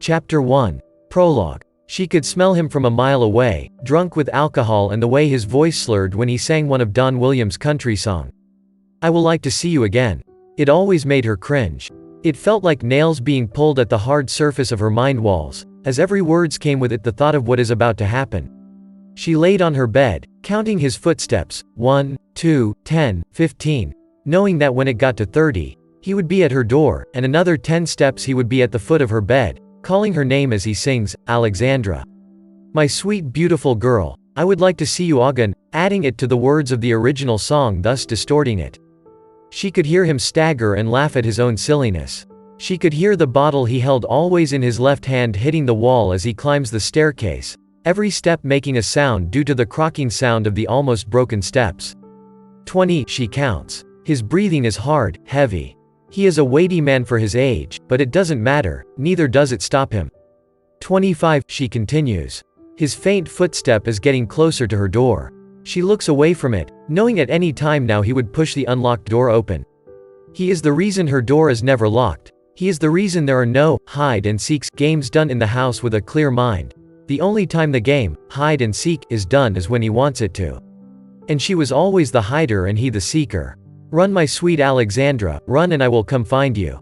Chapter 1. Prologue. She could smell him from a mile away, drunk with alcohol and the way his voice slurred when he sang one of Don Williams' country song. I will like to see you again. It always made her cringe. It felt like nails being pulled at the hard surface of her mind walls, as every words came with it the thought of what is about to happen. She laid on her bed, counting his footsteps, 1, 2, 10, 15, knowing that when it got to 30, he would be at her door, and another 10 steps he would be at the foot of her bed, calling her name as he sings, Alexandra. My sweet beautiful girl, I would like to see you again, adding it to the words of the original song, thus distorting it. She could hear him stagger and laugh at his own silliness. She could hear the bottle he held always in his left hand hitting the wall as he climbs the staircase, every step making a sound due to the crocking sound of the almost broken steps. 20, she counts. His breathing is hard, heavy. He is a weighty man for his age, but it doesn't matter, neither does it stop him. 25, she continues. His faint footstep is getting closer to her door. She looks away from it, knowing at any time now he would push the unlocked door open. He is the reason her door is never locked. He is the reason there are no hide and seek games done in the house with a clear mind. The only time the game, hide and seek, is done is when he wants it to. And she was always the hider and he the seeker. Run, my sweet Alexandra, run and I will come find you.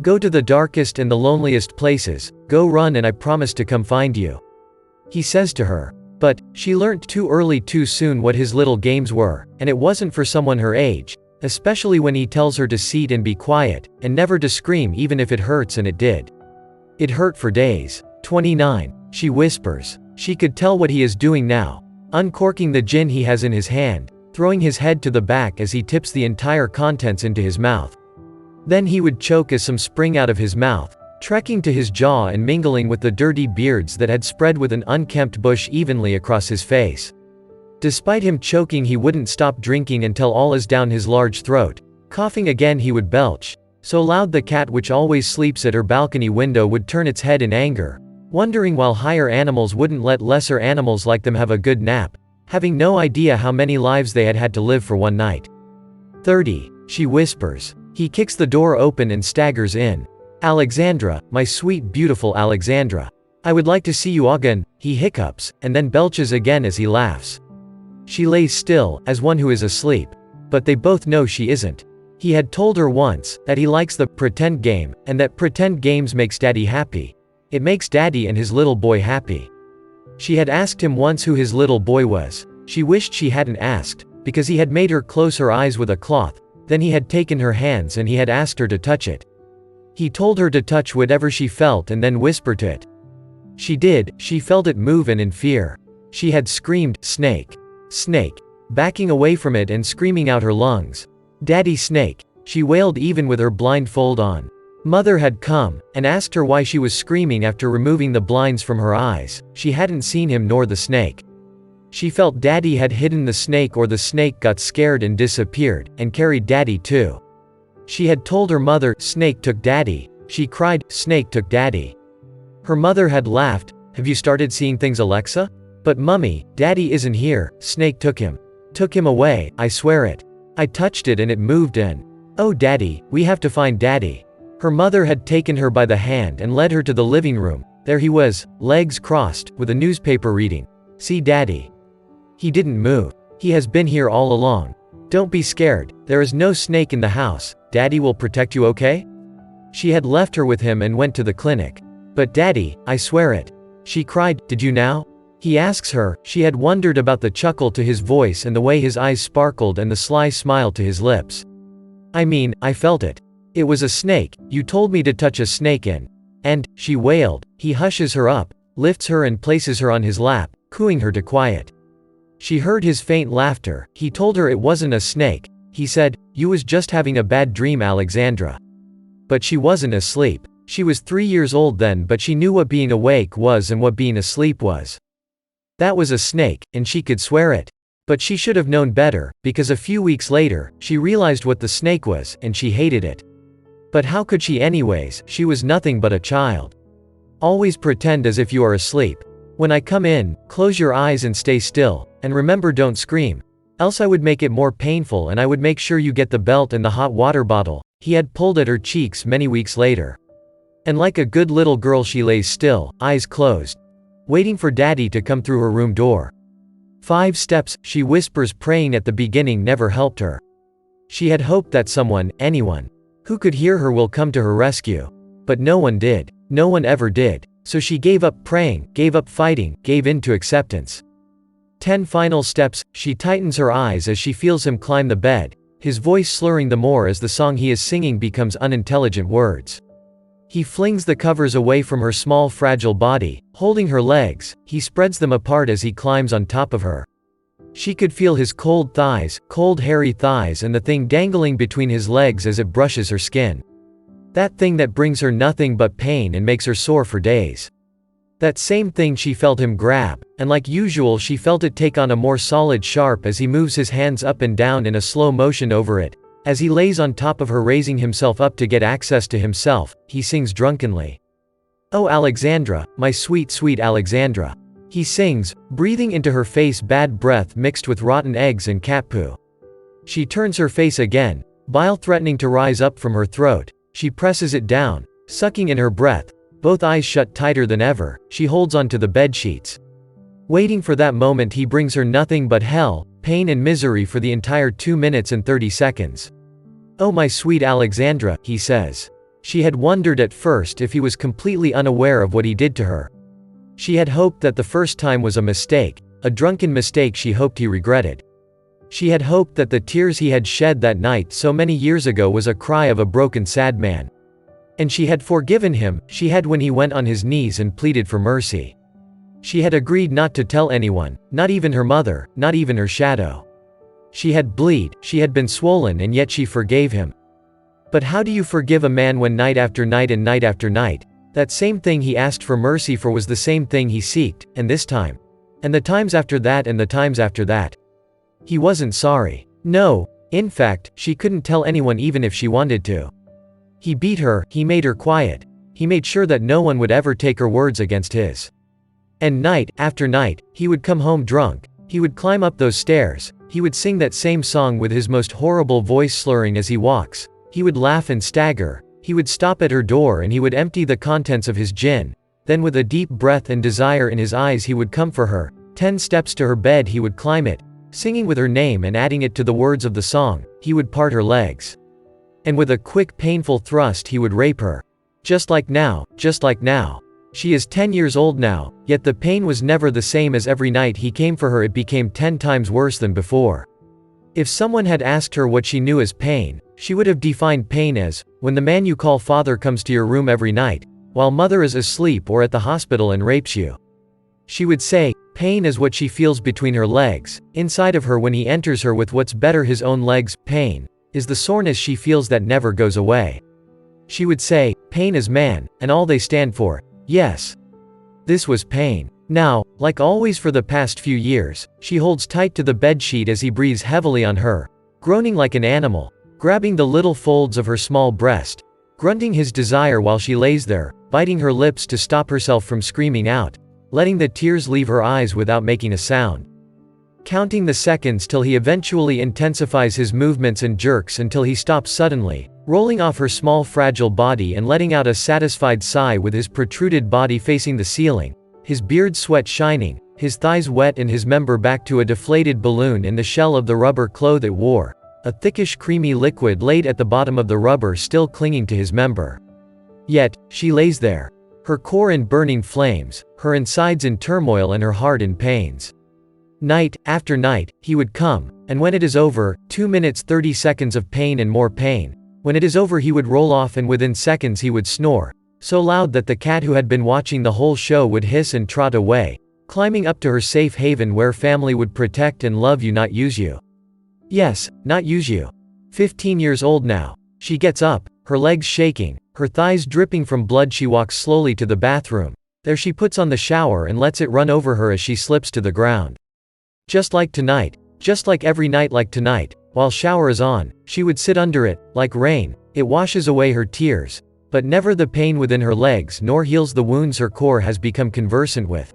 Go to the darkest and the loneliest places, go run and I promise to come find you. He says to her. But, she learnt too early too soon what his little games were, and it wasn't for someone her age, especially when he tells her to sit and be quiet, and never to scream even if it hurts, and it did. It hurt for days. 29. She whispers. She could tell what he is doing now. Uncorking the gin he has in his hand, throwing his head to the back as he tips the entire contents into his mouth. Then he would choke as some spring out of his mouth, trekking to his jaw and mingling with the dirty beards that had spread with an unkempt bush evenly across his face. Despite him choking, he wouldn't stop drinking until all is down his large throat. Coughing again, he would belch, so loud the cat which always sleeps at her balcony window would turn its head in anger, wondering why higher animals wouldn't let lesser animals like them have a good nap, having no idea how many lives they had had to live for one night. 30. She whispers. He kicks the door open and staggers in. Alexandra, my sweet beautiful Alexandra. I would like to see you again, he hiccups, and then belches again as he laughs. She lays still, as one who is asleep. But they both know she isn't. He had told her once, that he likes the pretend game, and that pretend games makes Daddy happy. It makes Daddy and his little boy happy. She had asked him once who his little boy was. She wished she hadn't asked, because he had made her close her eyes with a cloth, then he had taken her hands and he had asked her to touch it. He told her to touch whatever she felt and then whisper to it. She did, she felt it move and in fear. She had screamed, snake. Snake. Backing away from it and screaming out her lungs. Daddy snake. She wailed even with her blindfold on. Mother had come, and asked her why she was screaming after removing the blinds from her eyes. She hadn't seen him nor the snake. She felt Daddy had hidden the snake or the snake got scared and disappeared, and carried Daddy too. She had told her mother, snake took Daddy. She cried, snake took Daddy. Her mother had laughed, have you started seeing things, Alexa? But Mummy, Daddy isn't here, snake took him. Took him away, I swear it. I touched it and it moved in. Oh Daddy, we have to find Daddy. Her mother had taken her by the hand and led her to the living room. There he was, legs crossed, with a newspaper reading. See Daddy. He didn't move. He has been here all along. Don't be scared, there is no snake in the house, Daddy will protect you, okay? She had left her with him and went to the clinic. But Daddy, I swear it. She cried, did you now? He asks her. She had wondered about the chuckle to his voice and the way his eyes sparkled and the sly smile to his lips. I mean, I felt it. It was a snake, you told me to touch a snake in. And, she wailed. He hushes her up, lifts her and places her on his lap, cooing her to quiet. She heard his faint laughter. He told her it wasn't a snake. He said, you was just having a bad dream, Alexandra. But she wasn't asleep. She was 3 years old then, but she knew what being awake was and what being asleep was. That was a snake, and she could swear it. But she should have known better, because a few weeks later, she realized what the snake was, and she hated it. But how could she anyways? She was nothing but a child. Always pretend as if you are asleep. When I come in, close your eyes and stay still, and remember, don't scream. Else I would make it more painful and I would make sure you get the belt and the hot water bottle. He had pulled at her cheeks many weeks later. And like a good little girl she lays still, eyes closed, waiting for Daddy to come through her room door. 5 steps, she whispers, praying at the beginning never helped her. She had hoped that someone, anyone, who could hear her will come to her rescue. But no one did. No one ever did. So she gave up praying, gave up fighting, gave in to acceptance. 10 final steps, she tightens her eyes as she feels him climb the bed, his voice slurring the more as the song he is singing becomes unintelligent words. He flings the covers away from her small fragile body, holding her legs, he spreads them apart as he climbs on top of her. She could feel his cold thighs, cold hairy thighs, and the thing dangling between his legs as it brushes her skin. That thing that brings her nothing but pain and makes her sore for days. That same thing she felt him grab, and like usual she felt it take on a more solid sharp as he moves his hands up and down in a slow motion over it. As he lays on top of her, raising himself up to get access to himself, he sings drunkenly. "Oh Alexandra, my sweet sweet Alexandra." He sings, breathing into her face bad breath mixed with rotten eggs and cat poo. She turns her face again, bile threatening to rise up from her throat. She presses it down, sucking in her breath, both eyes shut tighter than ever. She holds onto the bedsheets. Waiting for that moment, he brings her nothing but hell, pain and misery for the entire 2 minutes and 30 seconds. "Oh my sweet Alexandra," he says. She had wondered at first if he was completely unaware of what he did to her. She had hoped that the first time was a mistake, a drunken mistake she hoped he regretted. She had hoped that the tears he had shed that night so many years ago was a cry of a broken sad man. And she had forgiven him, she had, when he went on his knees and pleaded for mercy. She had agreed not to tell anyone, not even her mother, not even her shadow. She had bled, she had been swollen, and yet she forgave him. But how do you forgive a man when night after night and night after night, that same thing he asked for mercy for was the same thing he seeked, and this time, and the times after that, and the times after that? He wasn't sorry. No, in fact, she couldn't tell anyone even if she wanted to. He beat her, he made her quiet, he made sure that no one would ever take her words against his. And night after night, he would come home drunk, he would climb up those stairs, he would sing that same song with his most horrible voice slurring as he walks, he would laugh and stagger, he would stop at her door and he would empty the contents of his gin, then with a deep breath and desire in his eyes he would come for her. 10 steps to her bed he would climb it, singing with her name and adding it to the words of the song, he would part her legs. And with a quick painful thrust he would rape her. Just like now, just like now. She is 10 years old now, yet the pain was never the same as every night he came for her it became 10 times worse than before. If someone had asked her what she knew as pain, she would have defined pain as, when the man you call father comes to your room every night, while mother is asleep or at the hospital and rapes you. She would say, pain is what she feels between her legs, inside of her when he enters her with what's better his own legs. Pain is the soreness she feels that never goes away. She would say, pain is man, and all they stand for. Yes. This was pain. Now, like always for the past few years, she holds tight to the bedsheet as he breathes heavily on her, groaning like an animal, grabbing the little folds of her small breast, grunting his desire while she lays there, biting her lips to stop herself from screaming out, letting the tears leave her eyes without making a sound. Counting the seconds till he eventually intensifies his movements and jerks until he stops suddenly, rolling off her small fragile body and letting out a satisfied sigh with his protruded body facing the ceiling, his beard sweat shining, his thighs wet and his member back to a deflated balloon in the shell of the rubber cloth it wore, a thickish creamy liquid laid at the bottom of the rubber still clinging to his member. Yet, she lays there, her core in burning flames, her insides in turmoil and her heart in pains. Night after night, he would come, and when it is over, 2 minutes 30 seconds of pain and more pain. When it is over he would roll off and within seconds he would snore, so loud that the cat who had been watching the whole show would hiss and trot away, climbing up to her safe haven where family would protect and love you, not use you. Yes, not use you. 15 years old now. She gets up, her legs shaking, her thighs dripping from blood. She walks slowly to the bathroom. There she puts on the shower and lets it run over her as she slips to the ground. Just like tonight, just like every night like tonight, while shower is on, she would sit under it, like rain, it washes away her tears, but never the pain within her legs nor heals the wounds her core has become conversant with.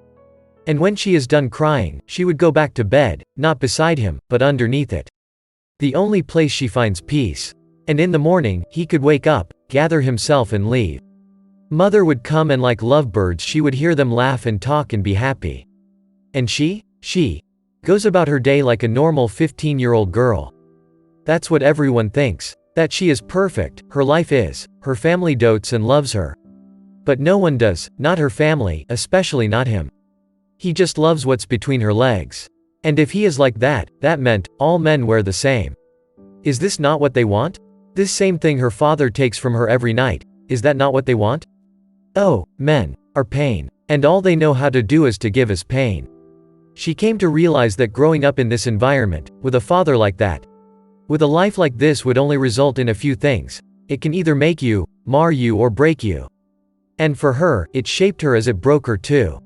And when she is done crying, she would go back to bed, not beside him, but underneath it. The only place she finds peace. And in the morning, he could wake up, gather himself and leave. Mother would come and like lovebirds she would hear them laugh and talk and be happy. And she goes about her day like a normal 15-year-old girl. That's what everyone thinks. That she is perfect, her life is, her family dotes and loves her. But no one does, not her family, especially not him. He just loves what's between her legs. And if he is like that, that meant, all men wear the same. Is this not what they want? This same thing her father takes from her every night, is that not what they want? Oh, men are pain. And all they know how to do is to give us pain. She came to realize that growing up in this environment, with a father like that, with a life like this would only result in a few things. It can either make you, mar you or break you. And for her, it shaped her as it broke her too.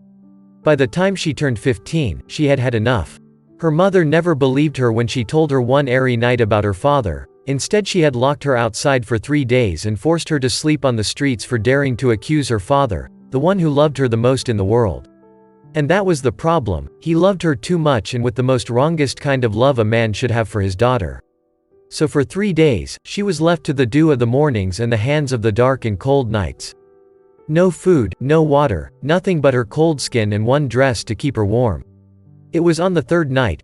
By the time she turned 15, she had had enough. Her mother never believed her when she told her one airy night about her father. Instead she had locked her outside for 3 days and forced her to sleep on the streets for daring to accuse her father, the one who loved her the most in the world. And that was the problem, he loved her too much and with the most wrongest kind of love a man should have for his daughter. So for 3 days, she was left to the dew of the mornings and the hands of the dark and cold nights. No food, no water, nothing but her cold skin and one dress to keep her warm. It was on the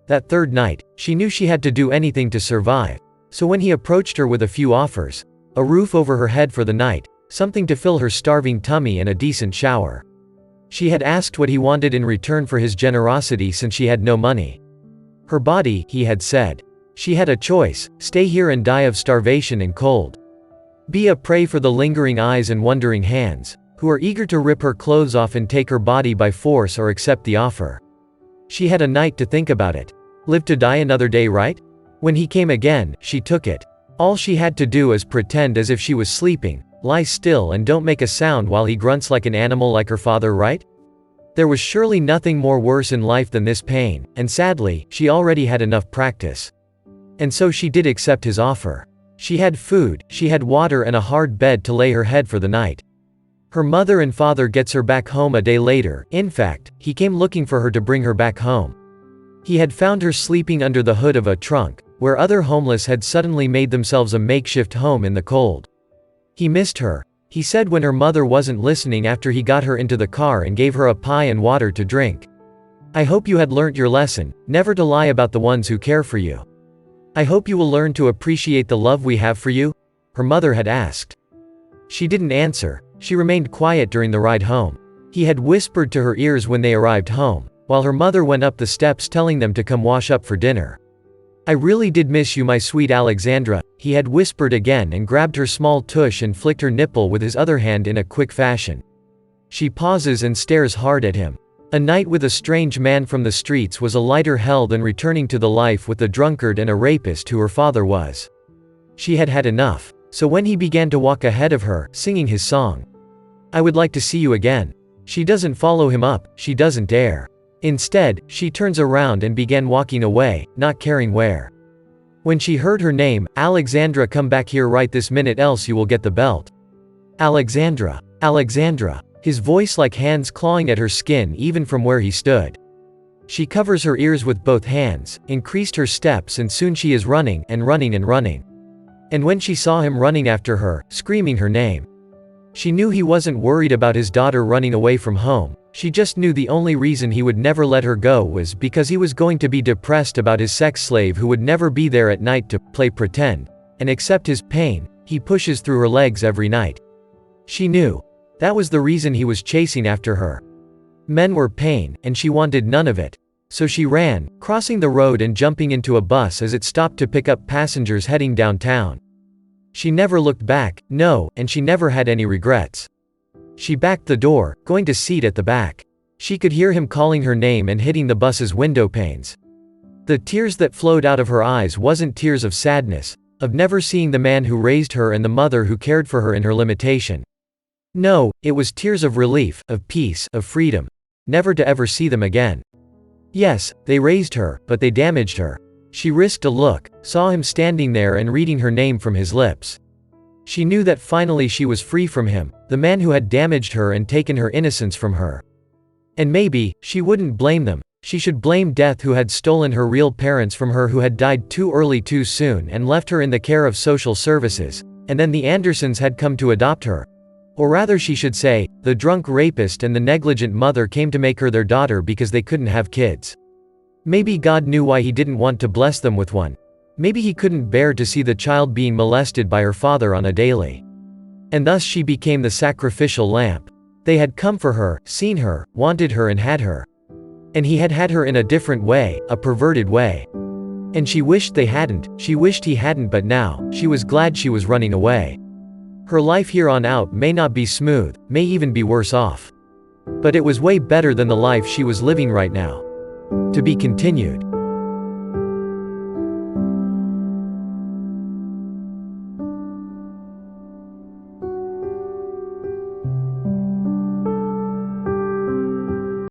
that third night, she knew she had to do anything to survive. So when he approached her with a few offers, a roof over her head for the night, something to fill her starving tummy and a decent shower. She had asked what he wanted in return for his generosity since she had no money. Her body, he had said. She had a choice, stay here and die of starvation and cold. Be a prey for the lingering eyes and wondering hands, who are eager to rip her clothes off and take her body by force or accept the offer. She had a night to think about it. Live to die another day, right? When he came again, she took it. All she had to do is pretend as if she was sleeping, lie still and don't make a sound while he grunts like an animal like her father, right? There was surely nothing more worse in life than this pain, and sadly, she already had enough practice. And so she did accept his offer. She had food, she had water and a hard bed to lay her head for the night. Her mother and father gets her back home a day later. In fact, he came looking for her to bring her back home. He had found her sleeping under the hood of a trunk, where other homeless had suddenly made themselves a makeshift home in the cold. He missed her, he said when her mother wasn't listening after he got her into the car and gave her a pie and water to drink. I hope you had learnt your lesson, never to lie about the ones who care for you. I hope you will learn to appreciate the love we have for you, her mother had asked. She didn't answer, she remained quiet during the ride home. He had whispered to her ears when they arrived home, while her mother went up the steps telling them to come wash up for dinner. I really did miss you, my sweet Alexandra, he had whispered again and grabbed her small tush and flicked her nipple with his other hand in a quick fashion. She pauses and stares hard at him. A night with a strange man from the streets was a lighter hell than returning to the life with the drunkard and a rapist who her father was. She had had enough. So when he began to walk ahead of her, singing his song, I would like to see you again. She doesn't follow him up, she doesn't dare. Instead, she turns around and began walking away, not caring where. When she heard her name, Alexandra, come back here right this minute else you will get the belt. Alexandra. Alexandra. His voice like hands clawing at her skin even from where he stood. She covers her ears with both hands, increased her steps and soon she is running and running and running. And when she saw him running after her, screaming her name, she knew he wasn't worried about his daughter running away from home. She just knew the only reason he would never let her go was because he was going to be depressed about his sex slave who would never be there at night to play pretend and accept his pain he pushes through her legs every night. She knew. That was the reason he was chasing after her. Men were pain, and she wanted none of it. So she ran, crossing the road and jumping into a bus as it stopped to pick up passengers heading downtown. She never looked back, no, and she never had any regrets. She backed the door, going to seat at the back. She could hear him calling her name and hitting the bus's window panes. The tears that flowed out of her eyes wasn't tears of sadness, of never seeing the man who raised her and the mother who cared for her in her limitation. No, it was tears of relief, of peace, of freedom. Never to ever see them again. Yes, they raised her, but they damaged her. She risked a look, saw him standing there and reading her name from his lips. She knew that finally she was free from him, the man who had damaged her and taken her innocence from her. And maybe, she wouldn't blame them. She should blame death who had stolen her real parents from her, who had died too early too soon and left her in the care of social services, and then the Andersons had come to adopt her. Or rather she should say, the drunk rapist and the negligent mother came to make her their daughter because they couldn't have kids. Maybe God knew why he didn't want to bless them with one. Maybe he couldn't bear to see the child being molested by her father on a daily. And thus she became the sacrificial lamb. They had come for her, seen her, wanted her and had her. And he had had her in a different way, a perverted way. And she wished they hadn't, she wished he hadn't, but now, she was glad she was running away. Her life here on out may not be smooth, may even be worse off. But it was way better than the life she was living right now. To be continued.